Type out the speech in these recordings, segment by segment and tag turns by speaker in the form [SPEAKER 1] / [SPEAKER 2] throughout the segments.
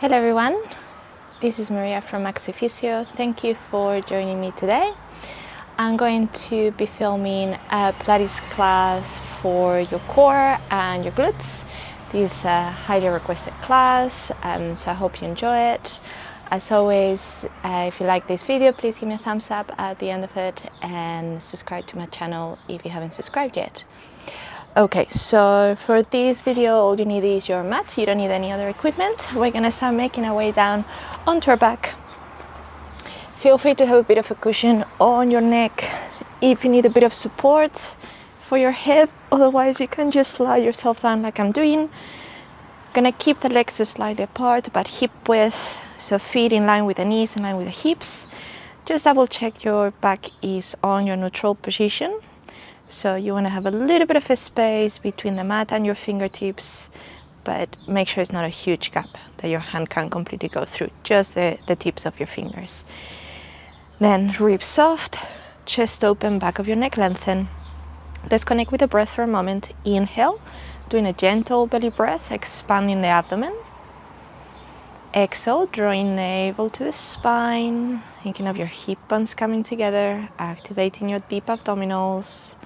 [SPEAKER 1] Hello everyone, this is Maria from Maxifisio. Thank you for joining me today. I'm going to be filming a Pilates class for your core and your glutes. This is a highly requested class, so I hope you enjoy it. As always, if you like this video, please give me a thumbs up at the end of it and subscribe to my channel if you haven't subscribed yet. Okay, so for this video, all you need is your mat. You don't need any other equipment. We're gonna start making our way down onto our back. Feel free to have a bit of a cushion on your neck if you need a bit of support for your hip. Otherwise, you can just lie yourself down like I'm doing. Gonna keep the legs slightly apart, but hip width, so feet in line with the knees, in line with the hips. Just double check your back is on your neutral position. So you want to have a little bit of a space between the mat and your fingertips, but make sure it's not a huge gap that your hand can't completely go through, just the tips of your fingers. Then ribs soft, chest open, back of your neck lengthen. Let's connect with the breath for a moment. Inhale, doing a gentle belly breath, expanding the abdomen. Exhale, drawing navel to the spine, thinking of your hip bones coming together, activating your deep abdominals.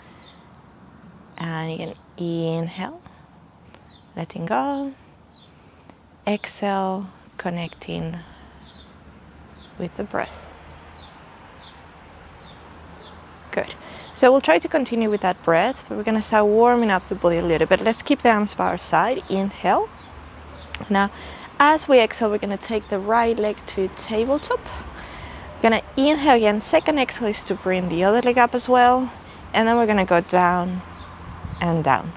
[SPEAKER 1] And you can inhale, letting go. Exhale, connecting with the breath. Good. So we'll try to continue with that breath, but we're going to start warming up the body a little bit. Let's keep the arms by our side. Inhale. Now, as we exhale, we're going to take the right leg to tabletop. We're going to inhale again. Second exhale is to bring the other leg up as well. And then we're going to go down and down,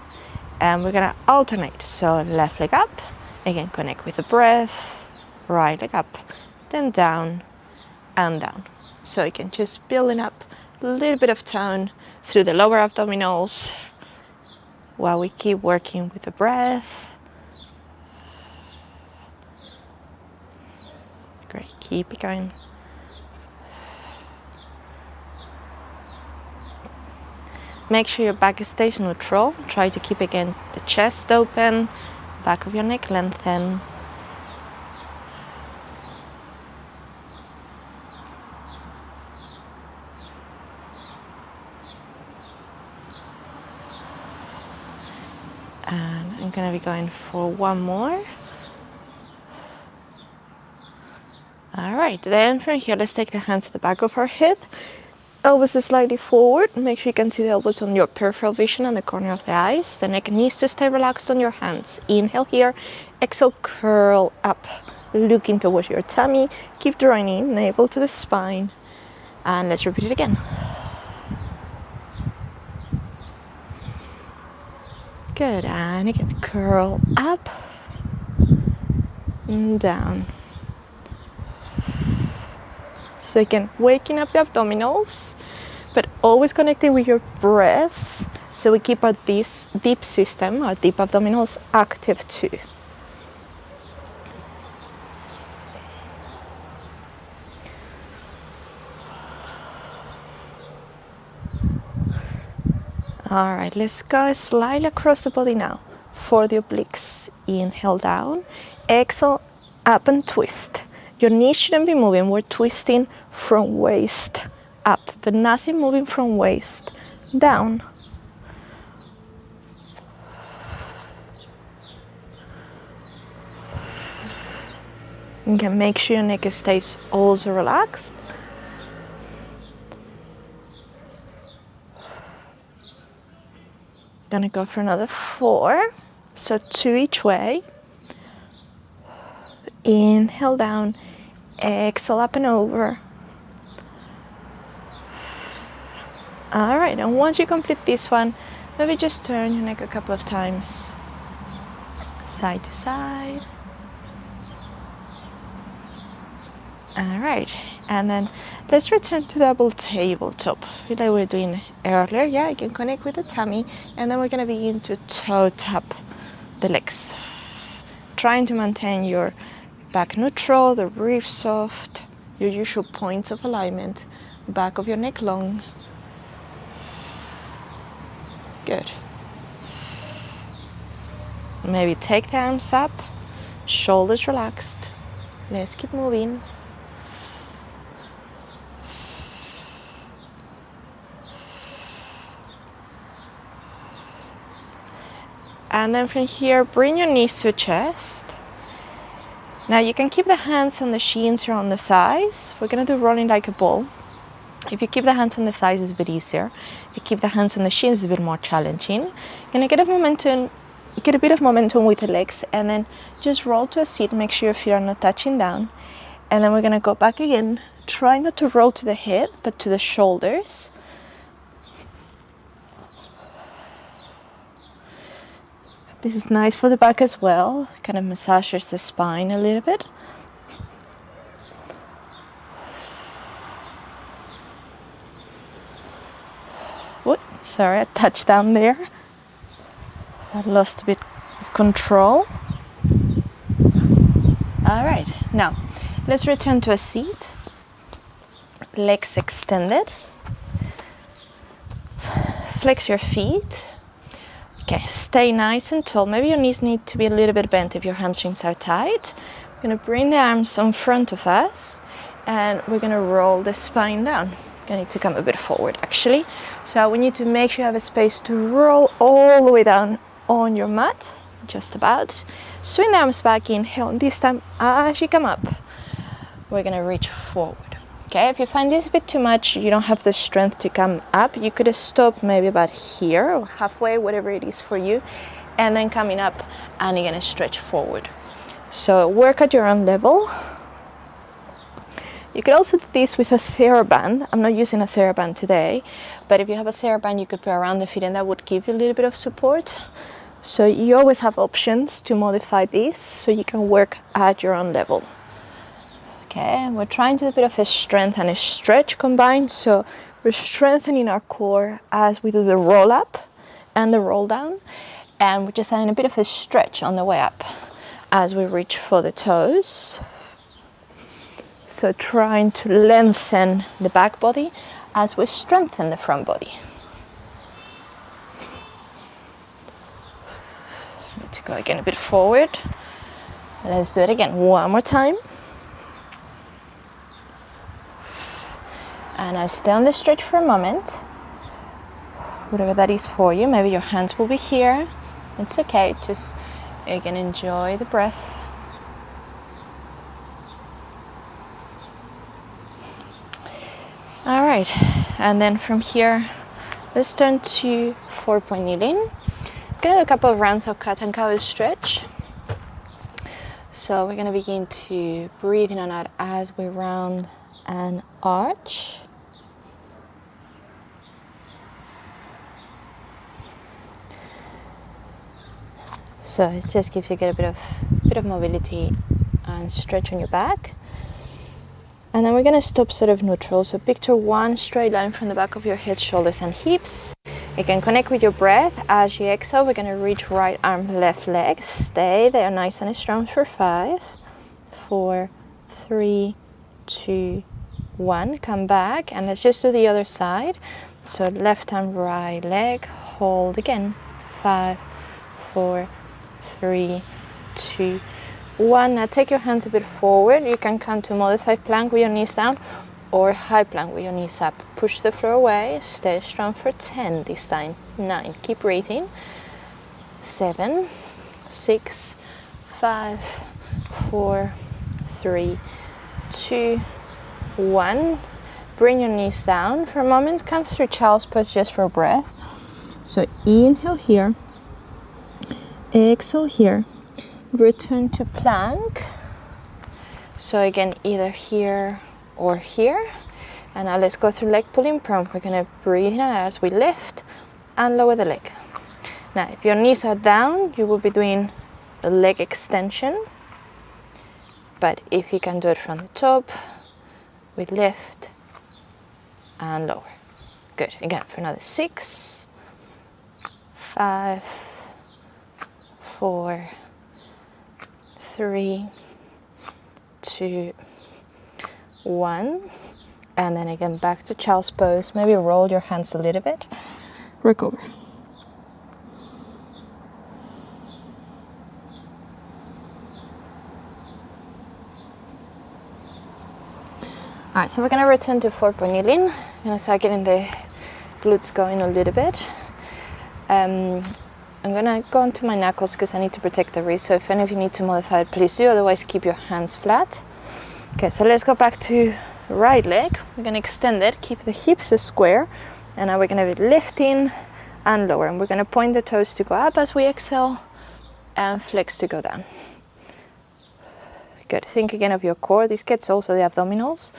[SPEAKER 1] and we're gonna alternate. So left leg up, again connect with the breath, right leg up, then down and down. So you can just building up a little bit of tone through the lower abdominals while we keep working with the breath. Great, keep it going. Make sure your back stays neutral. Try to keep again the chest open, back of your neck lengthen. And I'm going to be going for one more. All right, then from here, let's take the hands at the back of our head. Elbows slightly forward. Make sure you can see the elbows on your peripheral vision and the corner of the eyes. The neck needs to stay relaxed on your hands. Inhale here. Exhale, curl up, looking towards your tummy. Keep drawing in, navel to the spine. And let's repeat it again. Good, and again, curl up and down. So again, waking up the abdominals, but always connecting with your breath. So we keep our this deep system, our deep abdominals active too. All right, let's go slightly across the body now. For the obliques, inhale down, exhale up and twist. Your knees shouldn't be moving. We're twisting from waist up, but nothing moving from waist down. You can make sure your neck stays also relaxed. Gonna go for another 4. So 2 each way. Inhale down, exhale up and over. All right, and once you complete this one, maybe just turn your neck a couple of times, side to side. All right, and then let's return to double tabletop, like we were doing earlier. Yeah, you can connect with the tummy, and then we're gonna begin to toe tap the legs, trying to maintain your back neutral, the ribs soft, your usual points of alignment, back of your neck long. Good. Maybe take the arms up, shoulders relaxed. Let's keep moving. And then from here, bring your knees to chest. Now you can keep the hands on the shins or on the thighs. We're gonna do rolling like a ball. If you keep the hands on the thighs, it's a bit easier. If you keep the hands on the shins, it's a bit more challenging. You're gonna get a bit of momentum with the legs, and then just roll to a seat. Make sure your feet are not touching down. And then we're gonna go back again. Try not to roll to the head, but to the shoulders. This is nice for the back as well. Kind of massages the spine a little bit. Whoop, sorry, I touched down there. I lost a bit of control. All right, now let's return to a seat. Legs extended. Flex your feet. Okay, stay nice and tall. Maybe your knees need to be a little bit bent if your hamstrings are tight. We're gonna bring the arms in front of us, and we're gonna roll the spine down. Gonna need to come a bit forward actually. So we need to make sure you have a space to roll all the way down on your mat, just about. Swing the arms back, inhale, and this time as you come up, we're gonna reach forward. Okay, if you find this a bit too much, you don't have the strength to come up, you could stop maybe about here or halfway, whatever it is for you, and then coming up and you're gonna stretch forward. So work at your own level. You could also do this with a TheraBand. I'm not using a TheraBand today, but if you have a TheraBand, you could put around the feet and that would give you a little bit of support. So you always have options to modify this so you can work at your own level. Okay, and we're trying to do a bit of a strength and a stretch combined. So we're strengthening our core as we do the roll up and the roll down. And we're just adding a bit of a stretch on the way up as we reach for the toes. So trying to lengthen the back body as we strengthen the front body. Need to go again a bit forward. Let's do it again one more time. And I stay on the stretch for a moment, whatever that is for you. Maybe your hands will be here. It's okay, just again enjoy the breath. All right, and then from here, let's turn to 4-point kneeling. I'm gonna do a couple of rounds of cat and cow stretch. So we're gonna begin to breathe in and out as we round and arch. So it just gives you a bit of mobility and stretch on your back. And then we're gonna stop sort of neutral. So picture one straight line from the back of your head, shoulders and hips. You can connect with your breath. As you exhale, we're gonna reach right arm, left leg. Stay there nice and strong for 5, 4, 3, 2, 1. Come back and let's just do the other side. So left arm, right leg, hold again. 5, 4, 3, 2, 1. Now take your hands a bit forward. You can come to modified plank with your knees down or high plank with your knees up. Push the floor away. Stay strong for 10 this time. 9. Keep breathing. 7, 6, 5, 4, 3, 2, 1. Bring your knees down for a moment. Come through child's pose just for breath. So inhale here. Exhale here. Return to plank. So again, either here or here. And now let's go through leg pulling prone. We're gonna breathe in as we lift and lower the leg. Now, if your knees are down, you will be doing a leg extension. But if you can do it from the top, we lift and lower. Good. Again, for another 6, 5, 4, 3, 2, 1. And then again, back to child's pose. Maybe roll your hands a little bit. Recover. Alright, so we're gonna return to 4-point kneeling. I'm gonna start getting the glutes going a little bit. I'm gonna go onto my knuckles because I need to protect the wrist. So if any of you need to modify it, please do. Otherwise, keep your hands flat. Okay, so let's go back to the right leg. We're gonna extend it, keep the hips square, and now we're gonna be lifting and lower. And we're gonna point the toes to go up as we exhale and flex to go down. Good. Think again of your core. This gets also the abdominals.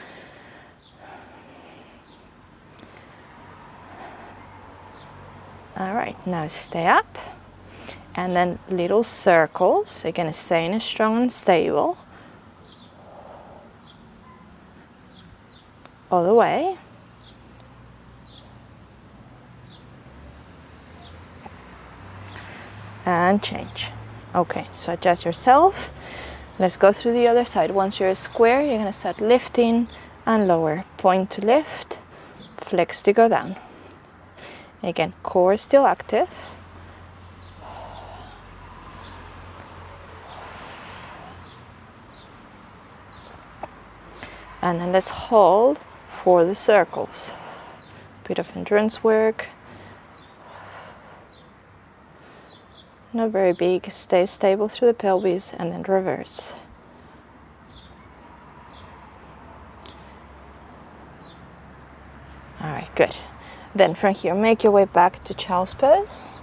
[SPEAKER 1] All right, now stay up. And then little circles. Again, staying strong and stable. All the way. And change. Okay, so adjust yourself. Let's go through the other side. Once you're square, you're gonna start lifting and lower. Point to lift, flex to go down. Again, core is still active. And then let's hold for the circles. Bit of endurance work. Not very big. Stay stable through the pelvis and then reverse. All right, good. Then from here, make your way back to child's pose.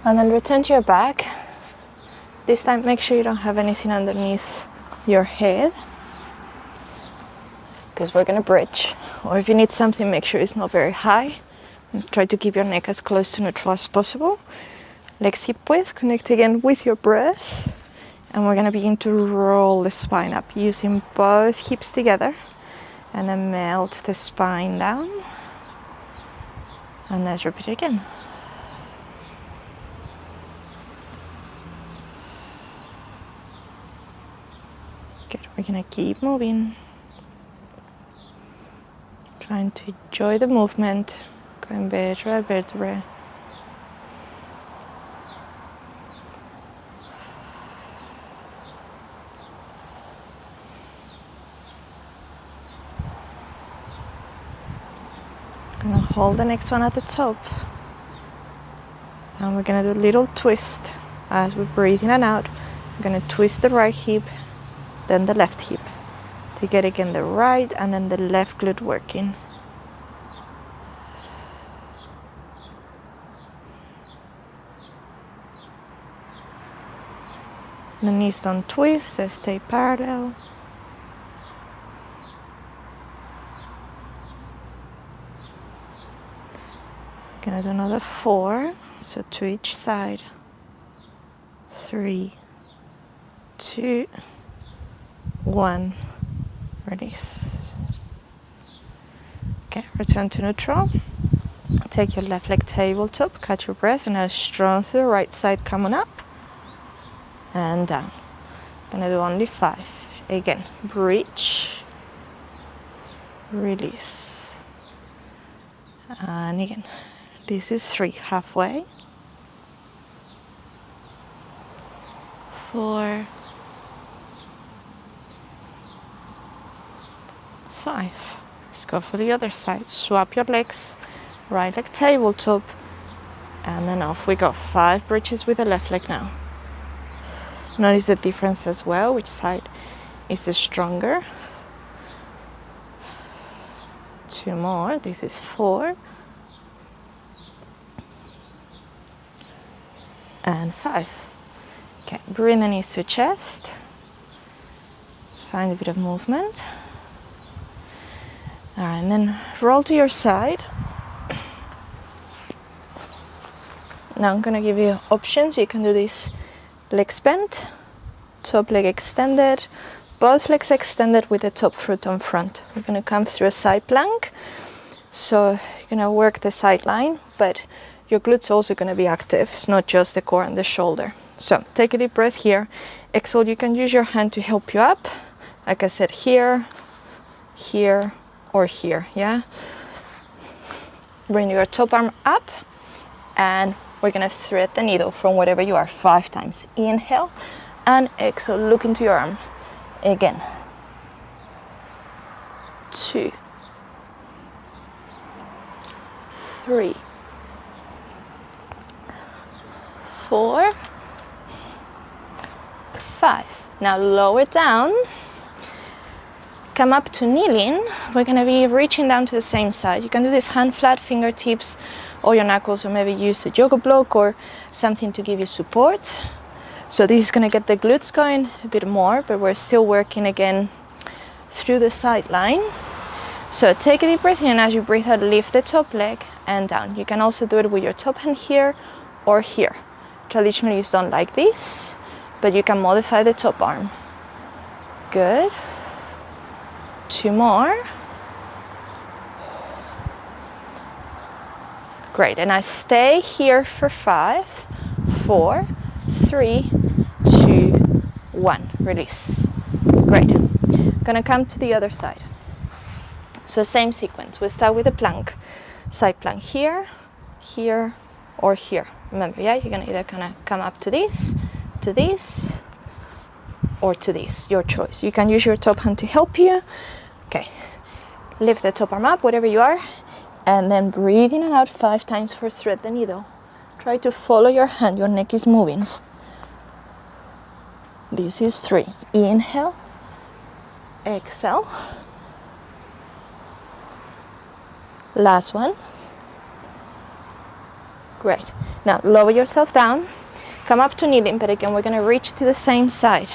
[SPEAKER 1] And then return to your back. This time, make sure you don't have anything underneath your head, because we're gonna bridge. Or if you need something, make sure it's not very high. And try to keep your neck as close to neutral as possible. Legs hip width, connect again with your breath. And we're gonna begin to roll the spine up using both hips together. And then melt the spine down. And let's repeat again. Good, we're gonna keep moving. Trying to enjoy the movement, going vertebra by vertebra. Gonna hold the next one at the top. And we're gonna do a little twist as we breathe in and out. We're gonna twist the right hip, then the left hip, to get again the right and then the left glute working. The knees don't twist, they stay parallel. Gonna do another 4, so to each side. 3, 2, 1. Release. Okay, return to neutral. Take your left leg tabletop, catch your breath, and now strong through the right side, come on up and down. Gonna do only 5. Again, bridge, release, and again. This is 3, halfway. 4, 5. Let's go for the other side. Swap your legs, right leg tabletop, and then off we go. 5 bridges with the left leg now. Notice the difference as well, which side is the stronger. 2 more, this is 4. And 5. Okay, bring the knees to chest. Find a bit of movement. And then roll to your side. Now I'm gonna give you options. You can do this legs bent, top leg extended, both legs extended with the top foot on front. We're gonna come through a side plank. So you're gonna work the side line, but your glutes are also gonna be active. It's not just the core and the shoulder. So take a deep breath here. Exhale, you can use your hand to help you up. Like I said, here, here, or here, yeah? Bring your top arm up, and we're gonna thread the needle from wherever you are 5 times. Inhale, and exhale, look into your arm. Again. 2, 3, 4, 5. Now lower down. Come up to kneeling. We're going to be reaching down to the same side. You can do this hand flat, fingertips, or your knuckles, or maybe use a yoga block or something to give you support. So this is going to get the glutes going a bit more, but we're still working again through the side line. So take a deep breath in, and as you breathe out, lift the top leg and down. You can also do it with your top hand here or here. Traditionally it's done like this, but you can modify the top arm. Good. 2 more. Great, and I stay here for 5, 4, 3, 2, 1. Release. Great. Gonna come to the other side. So same sequence. We'll start with a plank. Side plank here, here, or here. Remember, yeah, you're gonna either kind of come up to this, or to this. Your choice. You can use your top hand to help you. Okay, lift the top arm up, whatever you are, and then breathe in and out 5 times for thread the needle. Try to follow your hand, your neck is moving. This is 3. Inhale, exhale. Last one. Great. Now lower yourself down, come up to kneeling, but again we're going to reach to the same side.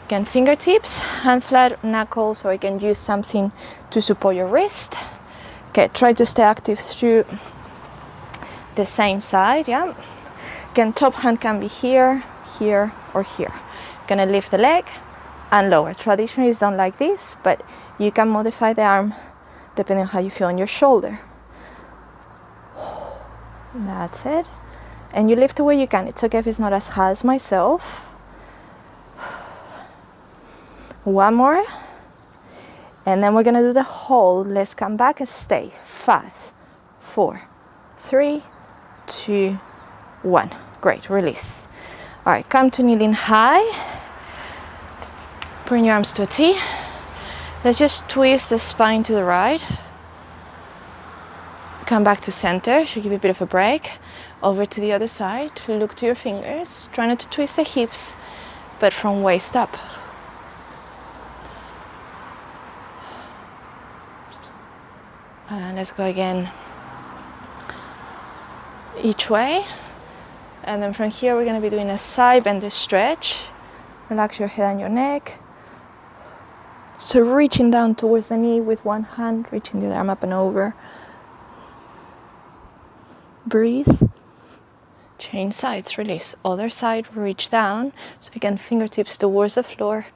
[SPEAKER 1] Again, fingertips, hand flat, knuckles, or you can use something to support your wrist. Okay, try to stay active through the same side, yeah. Again, top hand can be here, here, or here. Gonna lift the leg and lower. Traditionally it's done like this, but you can modify the arm depending on how you feel on your shoulder. That's it. And you lift where you can. It's okay if it's not as high as myself. 1 more, and then we're gonna do the hold. Let's come back and stay. 5, 4, 3, 2, 1. Great, release. All right, come to kneeling high. Bring your arms to a T. Let's just twist the spine to the right. Come back to center, should give you a bit of a break. Over to the other side, look to your fingers. Try not to twist the hips, but from waist up. And let's go again each way. And then from here we're going to be doing a side bended stretch. Relax your head and your neck. So reaching down towards the knee with one hand, reaching the other arm up and over. Breathe. Change sides, release. Other side, reach down. So again, fingertips towards the floor.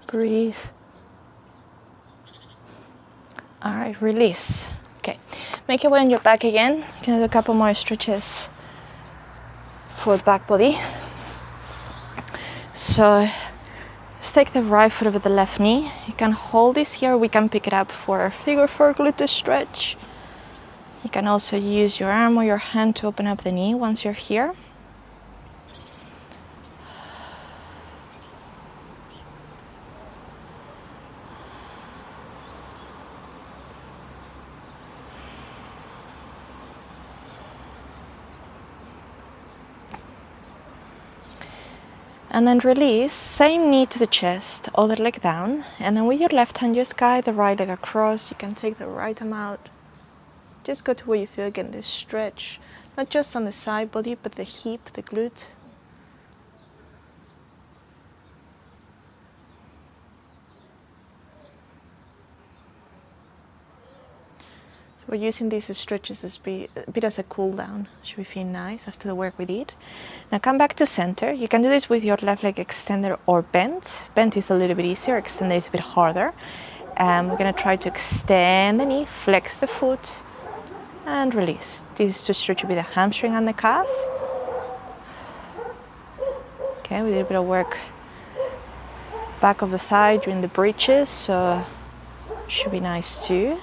[SPEAKER 1] Breathe. All right, release. Okay, make your way on your back again. You can do a couple more stretches for the back body. So let's take the right foot over the left knee. You can hold this here. We can pick it up for a figure 4 glute stretch. You can also use your arm or your hand to open up the knee once you're here. And then release, same knee to the chest, other leg down. And then with your left hand, just guide the right leg across. You can take the right arm out. Just go to where you feel again this stretch, not just on the side body, but the hip, the glute. So we're using these stretches as a bit as a cool down. Should we feel nice after the work we did? Now come back to center. You can do this with your left leg extended or bent. Bent is a little bit easier, extended is a bit harder. We're gonna try to extend the knee, flex the foot, and release. This is to stretch a bit the hamstring and the calf. Okay, we did a bit of work back of the thigh during the bridges, so should be nice too.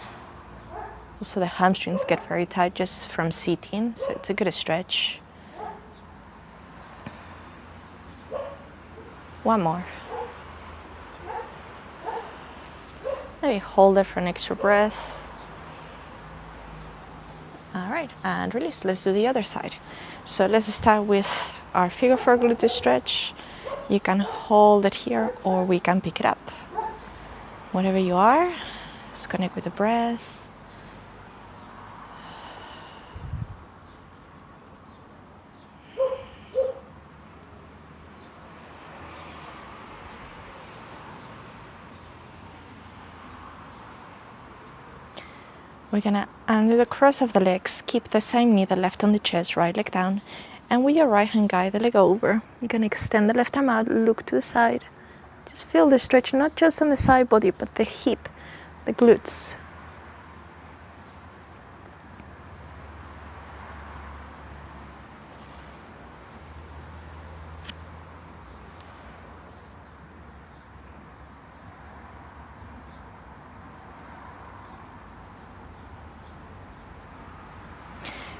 [SPEAKER 1] Also the hamstrings get very tight just from sitting, so it's a good stretch. One more. Maybe hold it for an extra breath. All right, and release. Let's do the other side. So let's start with our figure 4 glute stretch. You can hold it here or we can pick it up. Whatever you are, just connect with the breath. We're gonna under the cross of the legs, keep the same knee, the left on the chest, right leg down, and with your right hand guide the leg over. You're gonna extend the left arm out, look to the side. Just feel the stretch, not just on the side body, but the hip, the glutes.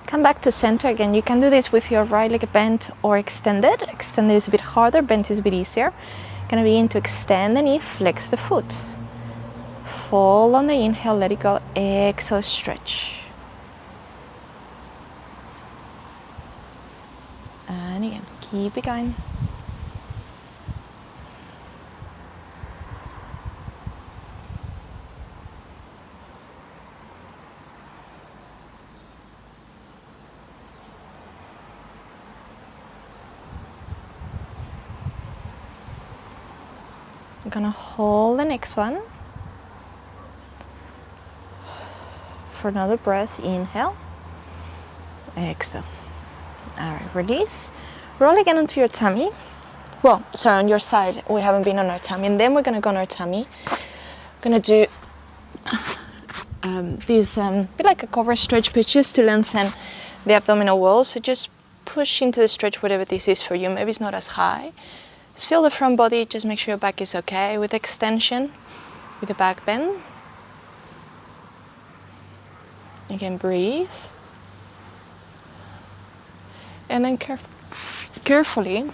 [SPEAKER 1] Come back to center again. You can do this with your right leg bent or extended. Extended is a bit harder, bent is a bit easier. Gonna begin to extend the knee, flex the foot. Fall on the inhale, let it go. Exhale, stretch. And again, keep it going. I'm gonna hold the next one for another breath. Inhale, exhale. All right, release. Roll again onto your tummy. Well, sorry, on your side. We haven't been on our tummy, and then we're gonna go on our tummy. Gonna do this bit like a cover stretch, but just to lengthen the abdominal wall. So just push into the stretch, whatever this is for you. Maybe it's not as high. Just feel the front body, just make sure your back is okay with extension, with the back bend. You can breathe. And then carefully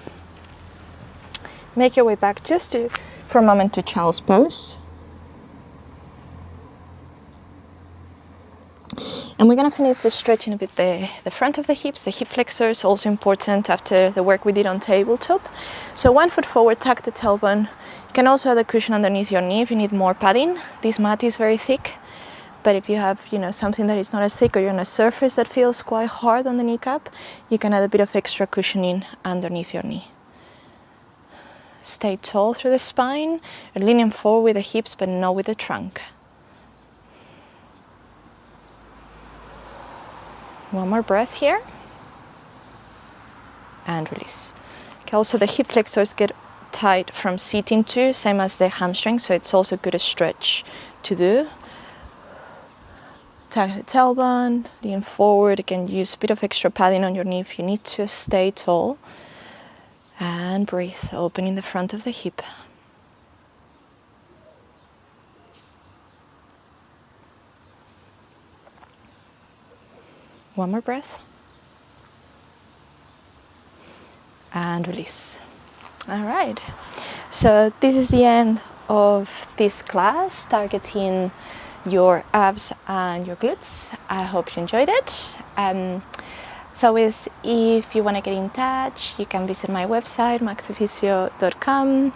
[SPEAKER 1] make your way back just for a moment to child's pose. And we're going to finish stretching a bit the front of the hips, the hip flexors, also important after the work we did on tabletop. So 1 foot forward, tuck the tailbone. You can also add a cushion underneath your knee if you need more padding. This mat is very thick, but if you have something that is not as thick or you're on a surface that feels quite hard on the kneecap, you can add a bit of extra cushioning underneath your knee. Stay tall through the spine, leaning forward with the hips but not with the trunk. One more breath here. And release. Okay, also the hip flexors get tight from sitting too, same as the hamstring, so it's also good a stretch to do. Tuck the tailbone, lean forward. Again, use a bit of extra padding on your knee if you need to. Stay tall. And breathe, opening the front of the hip. One more breath. And release. All right. So this is the end of this class, targeting your abs and your glutes. I hope you enjoyed it. So if you want to get in touch, you can visit my website, maxifisio.com.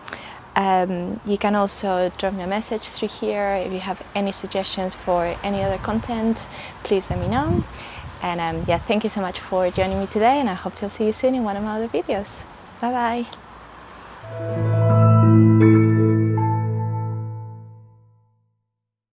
[SPEAKER 1] You can also drop me a message through here. If you have any suggestions for any other content, please let me know. And yeah, thank you so much for joining me today, and I hope to see you soon in one of my other videos. Bye bye.